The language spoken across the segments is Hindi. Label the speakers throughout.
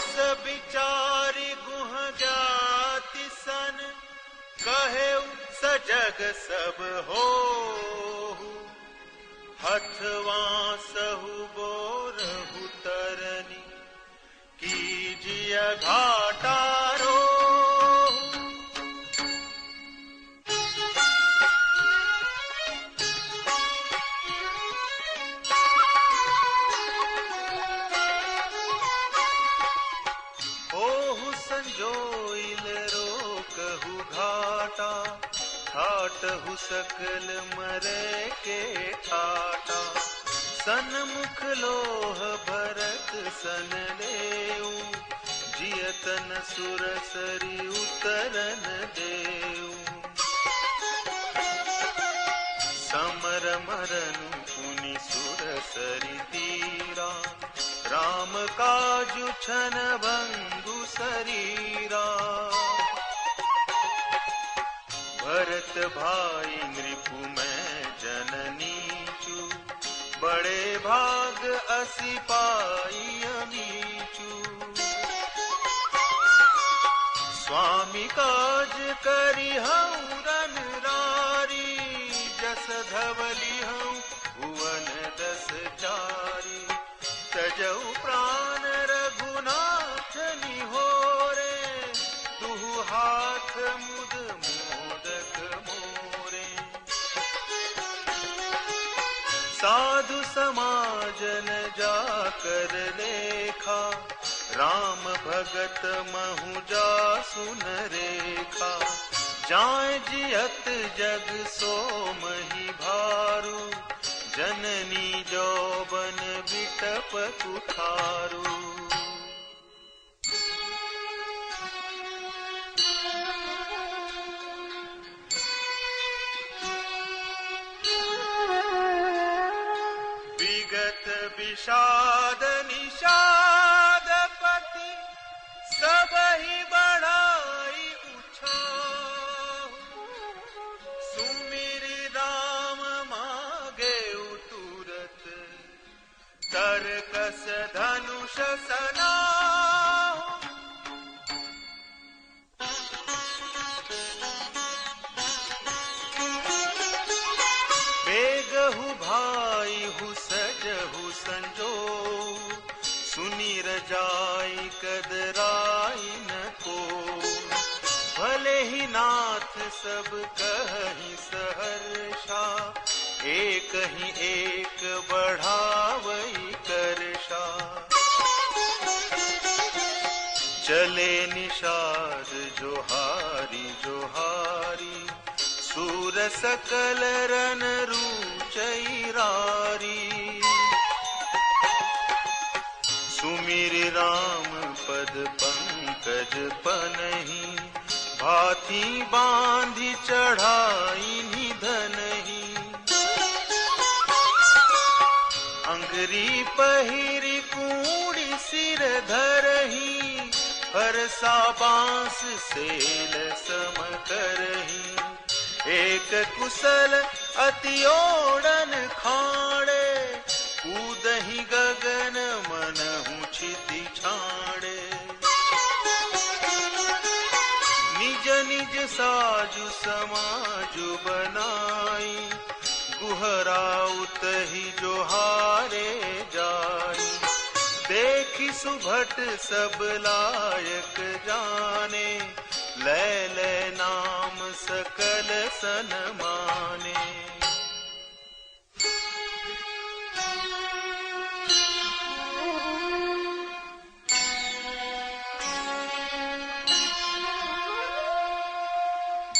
Speaker 1: अस विचारी गुह ज्ञाति सन, कहे सजग सब हो। हथवा सहु बोरहु तरनी, कीजिय घाटा रो। ओहु संजोइल रोकहु घाटा, ठाटहु सकल मरे के ठाटा। सन्मुख लोह भरत सन लेऊ, जियतन सुरसरी उतरन देऊ। समर मरनु पुनि सुरसरी तीरा, राम काजु छन भंगु शरीरा। भरत भाई नृपु मैं जननी चू, बड़े भाग असी पाई अमीचू। स्वामी काज करी हूँ रन रारी, जस धवली हूँ भुवन दस चारी। तजऊ प्राण रघुनाथ निहोरे, दुहु हाथ मुद मोदक मोरे। साधु समाजन जाकर लेखा, राम भगत महु जासु न रेखा। जाय जियत जग सोमहि भारू, जननी जौबन बिटप कुठारू। विगत विषाद निषाद पति, सबहि बढ़ाई उछाहु। सुमिर राम मागे तुरत, तरकस धनुष सनाहु। बेगहु भाई हु सजहु संजो, सुनि रजाई कदराई न को। भले ही नाथ सब कहि सहर्षा, एक ही एक बढ़ावई करषा। चले निषाद जोहारी जोहारी, सूर सकल रन रूचैरारी। सुमिर राम पद पंकज पनहि, भाथी बांधि चढ़ाई निधनहि। अंगरी पहिरी कूड़ी सिर धरही, फरसा बांस सेल सम करही। एक कुशल अति ओड़न खाड़े, कूदहि गगन मनहु क्षिति छाड़े। निज निज साजु समाजु बनाई, गुहराउत ही जोहारे जाई। देखी सुभट सब लायक जाने, लै लै नाम सकल सनमाने।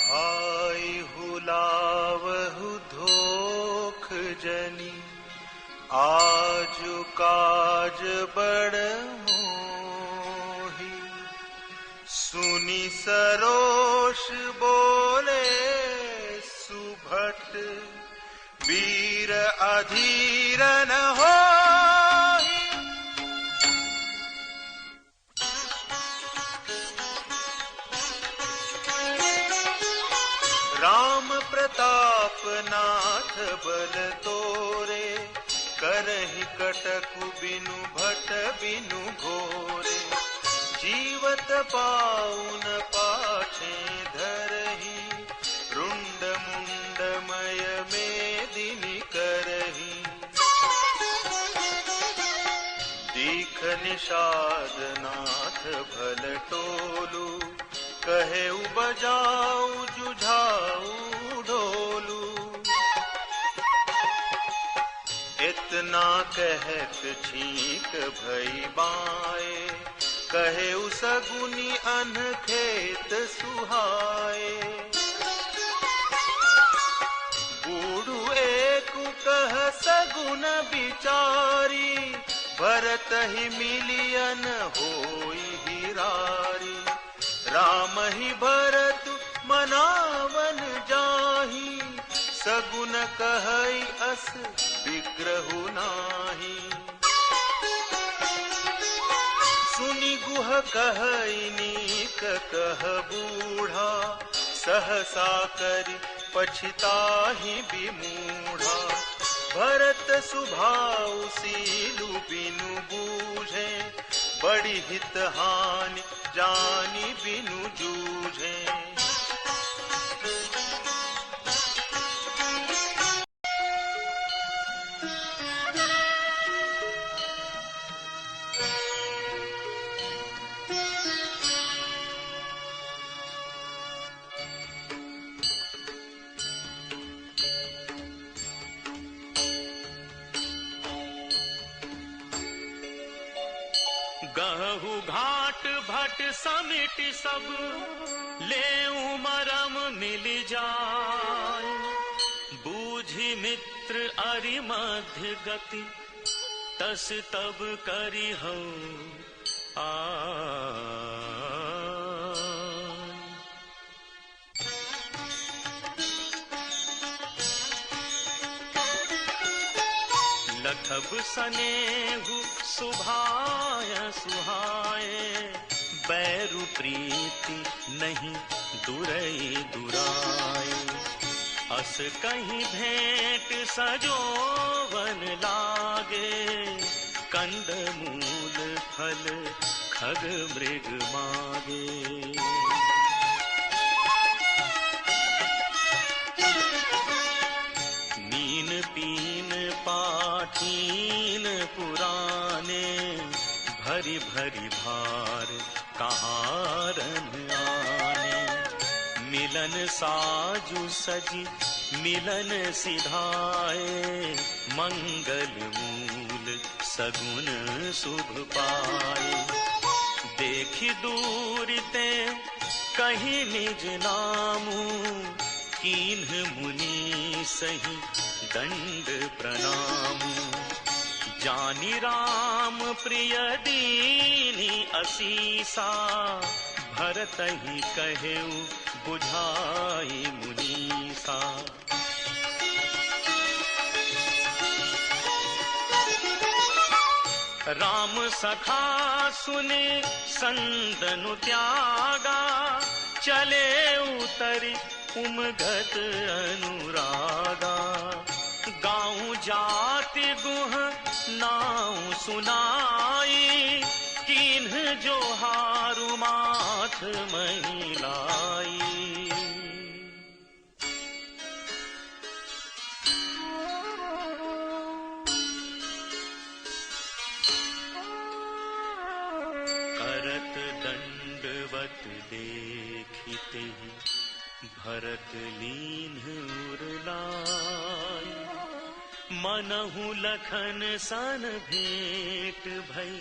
Speaker 1: भाई हुलावहु धोख जनी, आजु काज बड़ मोही। सुनि सरोष बोले सुभट, वीर अधीर न होहि। राम प्रताप नाथ बल तोरे, करहि कटकु बिनु भट बिनु घोरे। पाउन पाछे धरही, रुंड मुंडमय मेदिनी करही। दीख निषाद नाथ भल टोलू, कहे बजाऊ जुझाऊ ढोलू। इतना कहत छीक भई बाए, कहे सगुनी अन खेत सुहाए। बूढ़ू एक कह सगुन बिचारी, भरत ही मिलियन होई हिरारी। राम ही भरत मनावन जाही, सगुन कहई अस विग्रहु नाही। सुनि गुह कहई नीक कह बूढ़ा, सहसा करि पछिताहि विमूढ़ा। भरत सुभाऊ सीलु बिनु बूझे, बड़ी हित हानि जानी बिनु जूझे।
Speaker 2: गहु घाट भट समिट सब, लेऊ मरम मिल जाय। बूझी मित्र अरि मध्य गति, तस तब करी हो लखब सनेहु सुभाय सुहाए। बैरु प्रीति नहीं दुरई दुराए, अस कहीं भेंट सजोवन लागे। कंद मूल फल खग मृग मागे। मीन पीन पाठीन पुराने, भरी भरी भार कहारन आने। मिलन साजु सजी मिलन सिधाए, मंगल मूल सगुन शुभ पाए। देखी दूर ते कहीं निज नामू, कीन्ह मुनि सही दंड प्रणामू। जानी राम प्रिय दीनी असीसा, भरत ही कहेउ बुझाई मुनीसा। राम सखा सुने संदनु त्यागा, चले उतरी उमगत अनुरागा। गाँव जाति गुह नाउ सुनाई, किन्ह जो हारु माथ महिलाई। करत दंडवत देखिते ही, भरत लीन्ह उरलाई। मनहु लखन सन भेंट भई,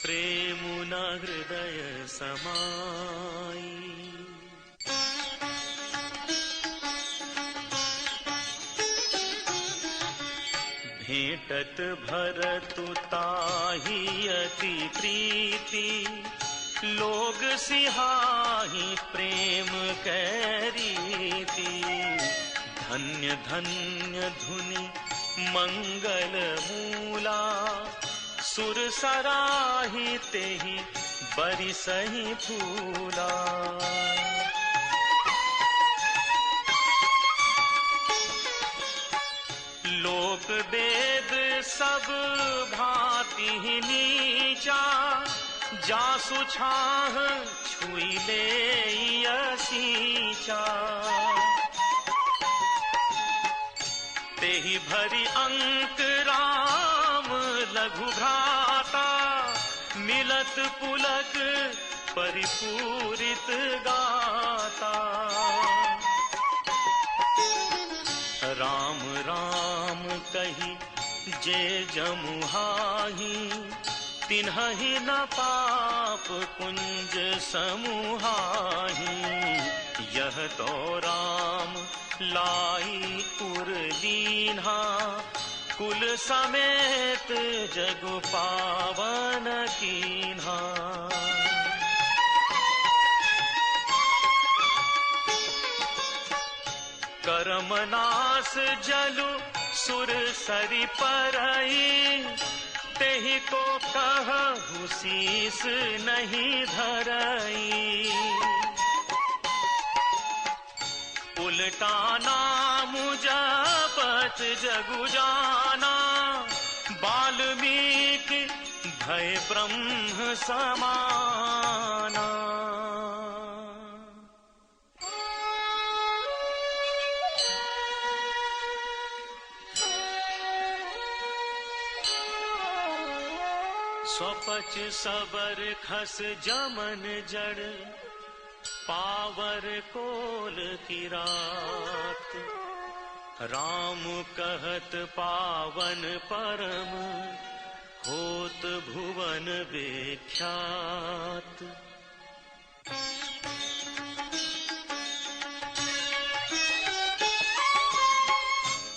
Speaker 2: प्रेम न हृदय समाई। भेंटत भरतु ताहि अति प्रीति, लोग सिहाहि प्रेम कै रीति। धन्य धन्य धुनि मंगल मूला, सुर सराहि तेहि बरिसहि फूला। लोक वेद सब भांति नीचा, जासु छाह छुई ले असीचा, तेहि भरी अंक राम लघु भ्राता, मिलत पुलक परिपूरित गाता। राम राम कही जे जमुहाही, तिन्हि न पाप कुंज समुहाही। यह तो राम लाई उरलीन्हा, कुल समेत जग पावन कीन्हा। करमनास जलु सुर सरि परई, तेहि को कहु शीस नहीं धरई। उल्टा नाम जपत जगु जाना, वाल्मीकि भय ब्रह्म समाना। स्वपच सबर खस जमन जड़, पावर कोल की रात। राम कहत पावन परम, होत भुवन विख्यात।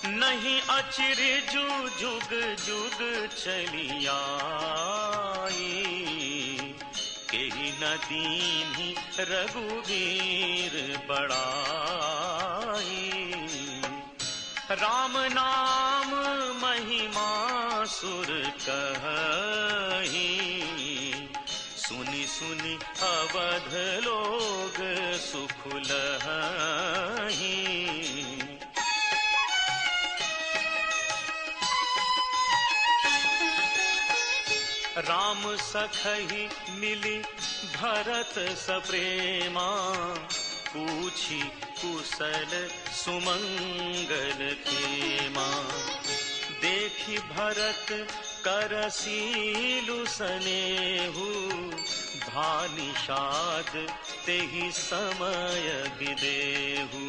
Speaker 2: नहीं अचिरजु जुग जुग चली आई, केहि न दीन्हि रघुवीर बड़ाई। राम नाम महिमा सुर कही, सुनि सुनि अवध लोग सुख लहहीं। राम सखहि मिली भरत सप्रेमा, पूछी कुशल सुमंगल खेमा। देखी भरत करसीलु सनेहु, भानिषाद तेहि समय विदेहु।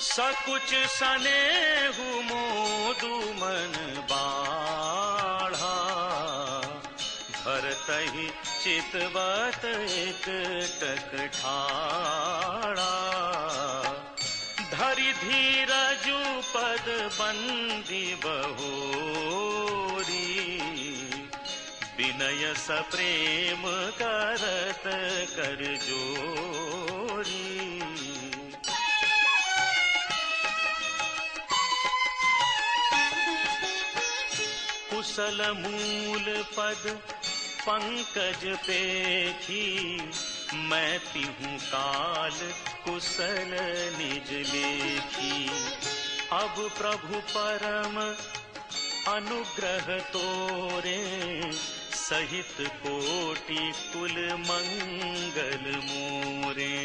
Speaker 2: सकुच सनेहु मोदु मन बाढ़ा, भरतहि चितवत एक टक ठाड़ा। धरि धीरजु पद बंदी बहोरी, विनय सप्रेम करत कर जोरी। कुशल मूल पद पंकज पेखी, मैं तिहूँ काल कुशल निज लेखी। अब प्रभु परम अनुग्रह तोरे, सहित कोटि कुल मंगल मोरे।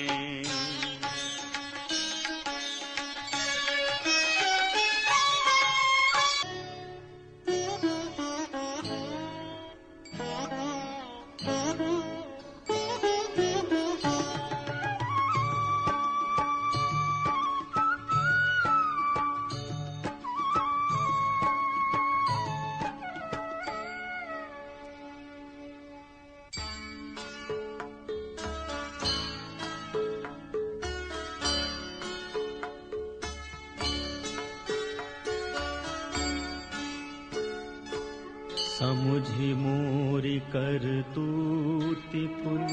Speaker 2: समुझि मोरि करतूति पुल,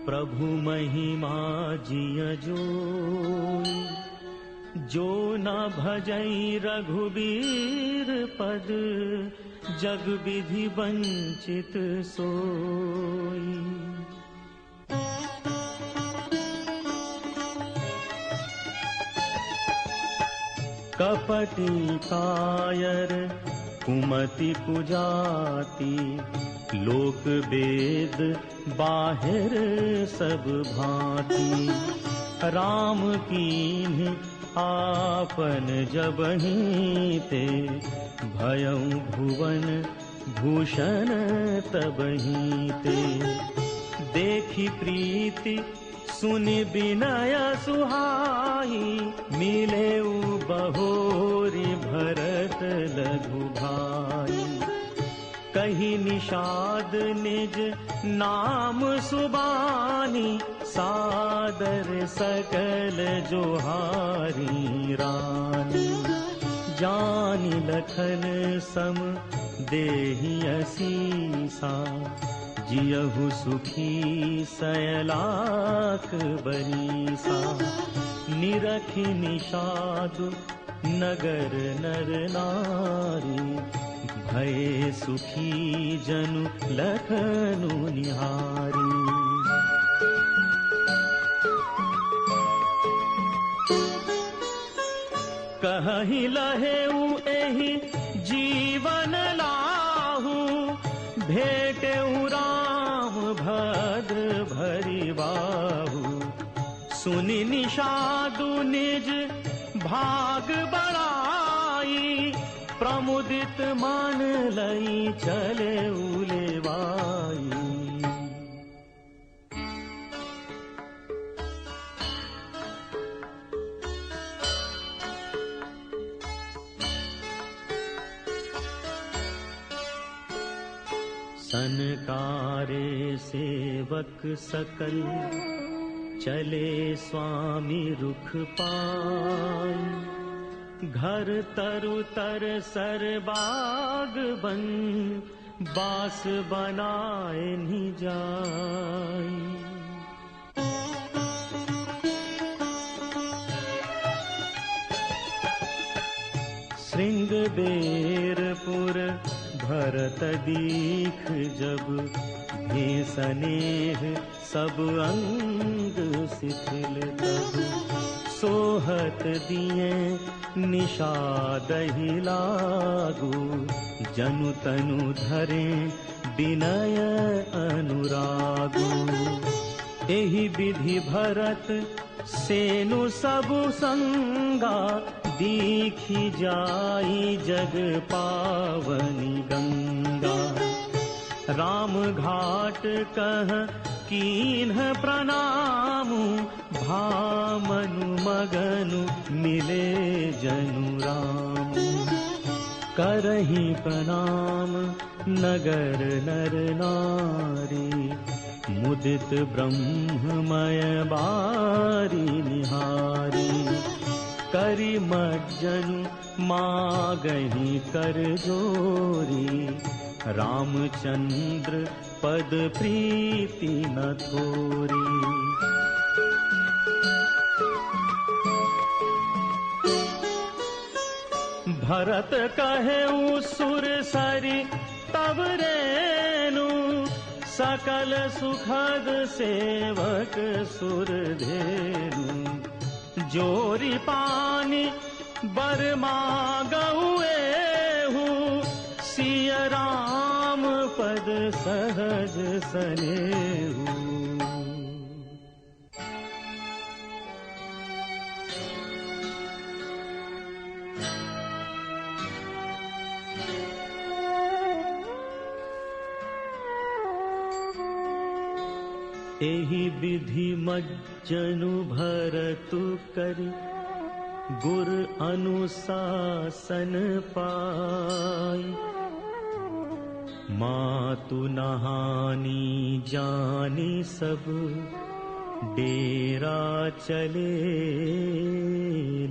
Speaker 2: प्रभु महिमा जिय जोई। जो न भजई रघुबीर पद, जग विधि वंचित सोई। कपटी कायर कुमति कुजाति लोक वेद बाहिर सब भांति। राम कीन्हि आपन जबहि ते भयउ भुवन भूषण तबहि ते। देखि प्रीति सुनि विनय सुहाई मिलेउ बहोरी भरत लघु भाई। कही निषाद निज नाम सुबानी सादर सकल जोहारी रानी। जानी लखन सम देहि असीसा जियहु सुखी सयलाख बरीसा। निरखि निषाद नगर नर नारी भये सुखी जनु लखनु निहारी। कहि लहेउ एहि जीवन लाहू भेटेउ राम भद्र भरि बाहु। सुनि निषादु निज भाग बड़ाई प्रमुदित मन लई चले उलेवाई। सनकारे सेवक सकल चले स्वामी रुख पाई। घर तरु तर सर बाग बन बास बनाए नि जाई। श्रृंगबेरपुर भरत दीख जब हे स्नेह सब अंग शिथिल तब। सोहत दिए निषाद ही लागू जनु तनु धरे विनय अनुरागू। एहि विधि भरत सेनु सब संगा दीखी जाई जग पावनी गंगा। राम घाट कह कीन्ह प्रणामु भामनु मगनु मिले जनु राम। करहि प्रणाम नगर नर नारी मुदित ब्रह्ममय बारी निहारी। करि मज्जनु मागहि कर जोरी रामचंद्र पद प्रीति न थोरी। भरत कहेउ सुर सरी तब रेनु सकल सुखद सेवक सुर धेनु। जोरी पानी बर मागऊ एहू सिय राम पद सहज सनेहू। एहि विधि मज्जनु भरतु करि गुर अनुशासन पाई। मातु नहानी जानी सब डेरा चले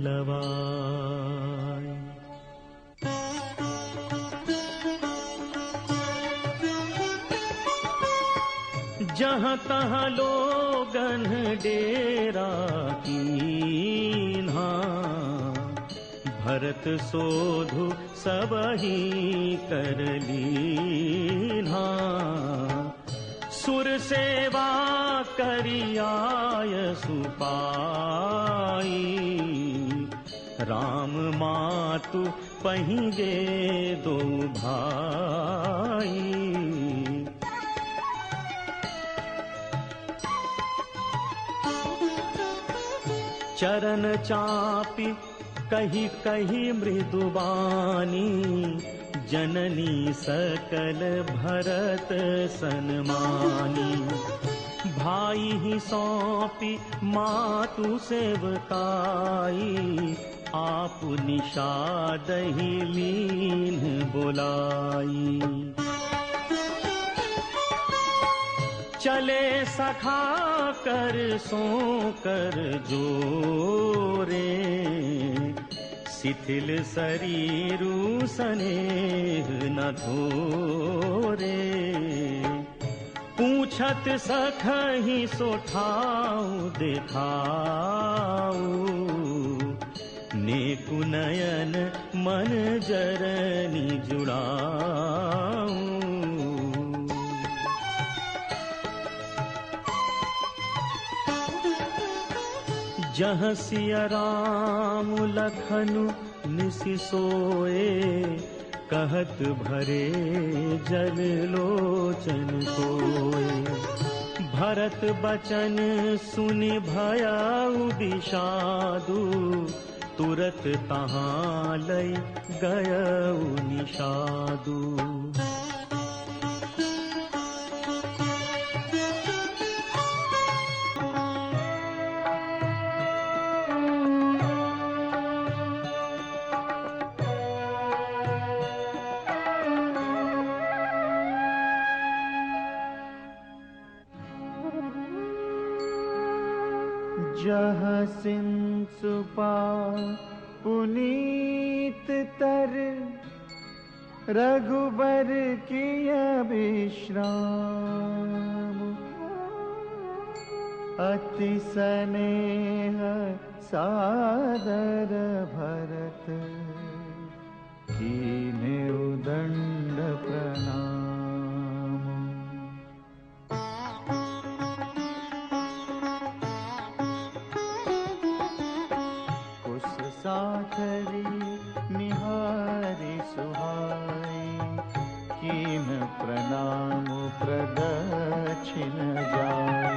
Speaker 2: लवाई। जहाँ तहाँ लोगन डेरा कीन्हा भरत सोधु सबही कर लीन्हा। सुर सेवा करियाय सुपाई राम मातु पहीगे दो भाई। चरण चापी कही कही मृदुबानी, जननी सकल भरत सन्मानी। भाई ही सौंपी मातु सेवकाई, आप निषाद ही लीन बोलाई। चले सखा कर सो कर जोरे, शिथिल शरीरु स्नेह न धोरे। पूछत सखहि सो ठाउ देखाऊ, नेकु नयन मन जरनी जुड़ाऊ। जहाँ सिया राम लखनु निसि सोए, कहत भरे जल लोचन कोय। भरत बचन सुनि भयाउ विषादु, तुरत तहाँ लई गयउ निषादु।
Speaker 3: जहाँ सिंसुपा पुनीत तर, रघुबर किया विश्राम। अति स्नेह सादर भरत, कीन्हे उदंड प्रणाम। साथरी निहारी सुहाई, कीन प्रणाम प्रदक्षिण जाय।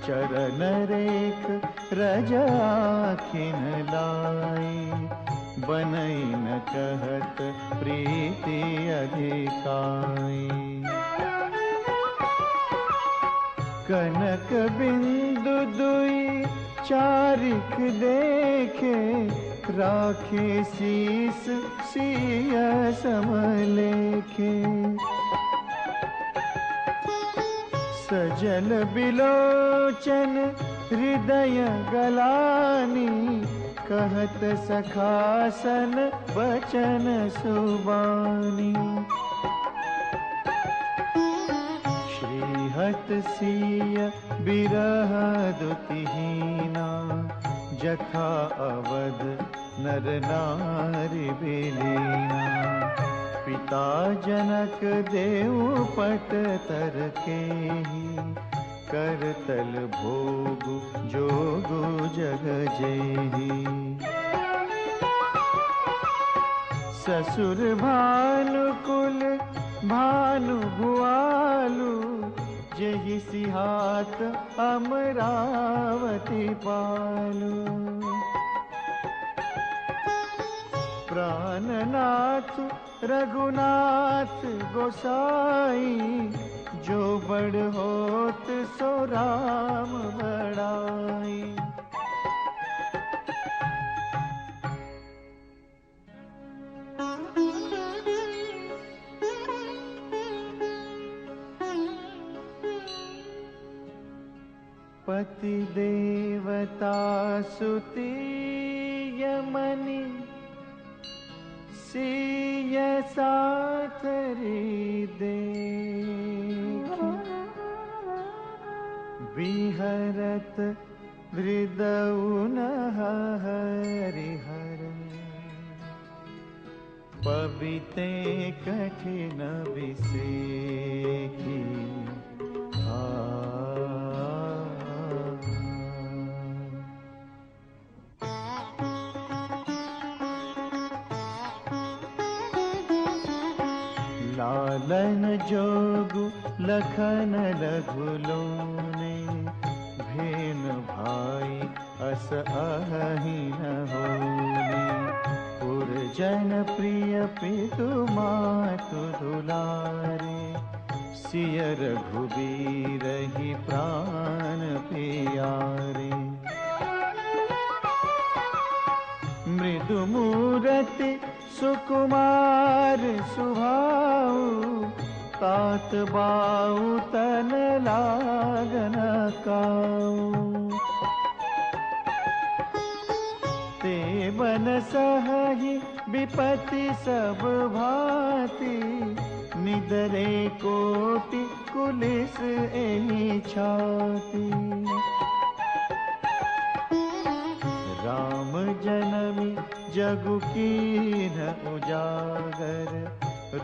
Speaker 3: चरण रेख रजाखिन लाई, बनई न कहत प्रीति अधिकाई। कनक बिंदु दुई चारिक देखे, राखे शीस सिया समलेखे। सजल बिलोचन हृदय गलानी, कहत सखासन बचन सुबानी। श्रीहत सिय बिरह दुतिहीना, जथा अवध नर नारी बिलीना। पिता जनक देव पट तर केहि, करतल भोग जोगु जग जेहि। ससुर भानुकुल भानु गुआलु, जेहि सिहात अमरावती पालू। प्राणनाथ रघुनाथ गोसाई, जो बड़ होत सो राम बड़ाई। पति देवता सुती यमनि, सिय साथरी देखि। विहरत हृदय नः हरिहर, पविते कठिन विसेखी। लालन जोगु लखन लघुलोने, भेन भाई अस अहि न होने। पुरजन प्रिय पितु मातु दुलारे, सिय रघुबीर ही प्राण प्यारे। मृदु मूरति सुकुमार सुभाऊ, तात बाऊ तन लागन काऊ। ते बन सहहि विपति सब भांति, निदरे कोटि कुलिस एहि छाती। राम जनमी जगु कीन उजागर,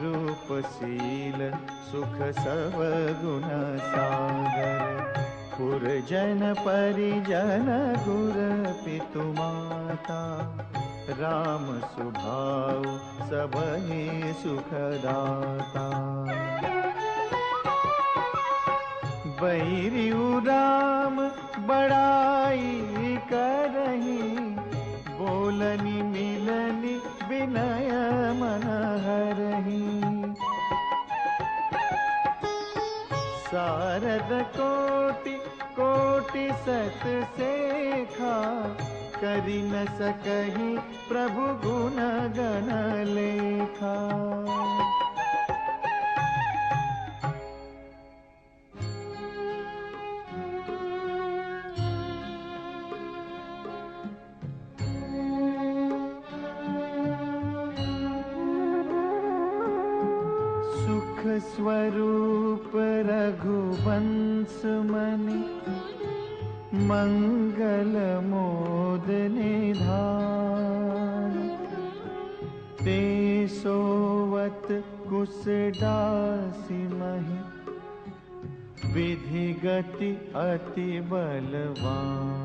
Speaker 3: रूपशील सुख सब गुण सागर। पुरजन परिजन गुर पितु माता, राम सुभाउ सबहि सुखदाता। बैरियु राम बड़ाई करही, बोलनी मिलनी विनय मन हरही। सारद कोटि कोटि सत सेखा, करि न सकहि प्रभु गुण गण लेखा। स्वरूप रघुवंश मनि, मंगल मोद निधान। ते सोवत कुसडासी महि, विधि गति अति बलवान।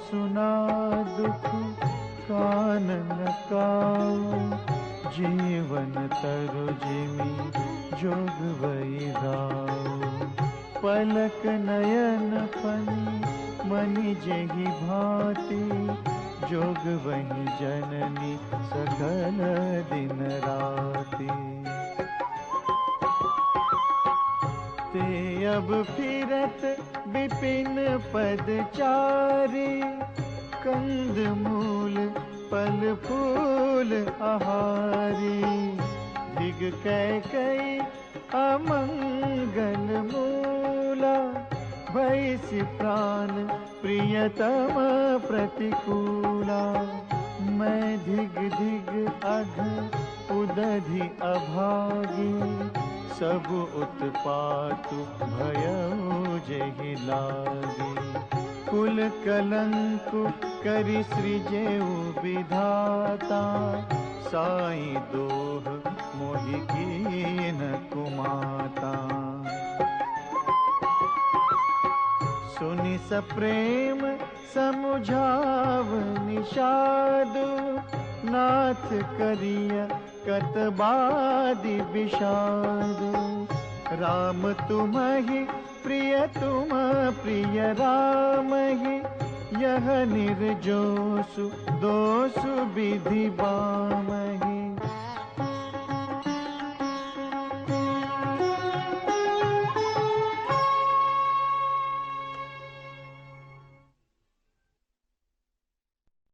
Speaker 3: सुना दुख कानन काऊ, जीवन तरु जिमि जोग वैराऊ। पलक नयन फनि मनि जेहि भांति, जोग वही जननी सकल दिन राति। ते अब फिरत विपिन पदचारी, कंद मूल फल फूल आहारी। धिग कैकई अमंगल मूला, भैसि प्राण प्रियतम प्रतिकूला। मैं धिग धिग अघ उदधि अभागी, सब उत्पातु भयउ जेहि लागी। कुल कलंक करि सृजेउ विधाता, साई दोह मोहि कीन कुमाता। सुनि सप्रेम समुझाव निषादु, नाथ करिय कतबादि विषाद। राम तुम्हि प्रिय तुम प्रिय रामहि, यह निर्जोसु दोषु विधि बामहि।